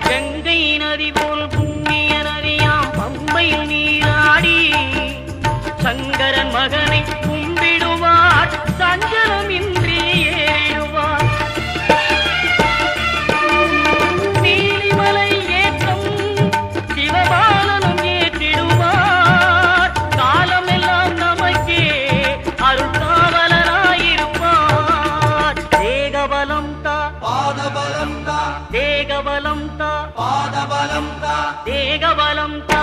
கங்கை நதி போல் புண்ணிய நதியாம் பம்பையில் நீராடி சங்கரன் மகனை கும்பிடுவார் சஞ்சலமின்றி ஏறிடுவார். நீலிமலை ஏற்றம் சிவபாலனும் ஏற்றிடுவார். காலமெல்லாம் நமக்கே அருள்காவலனாயிருப்பார். தேகபலம் தா பாதபலம் தா தேகபலம் தா பாதபலம் தா தேகபலம் தா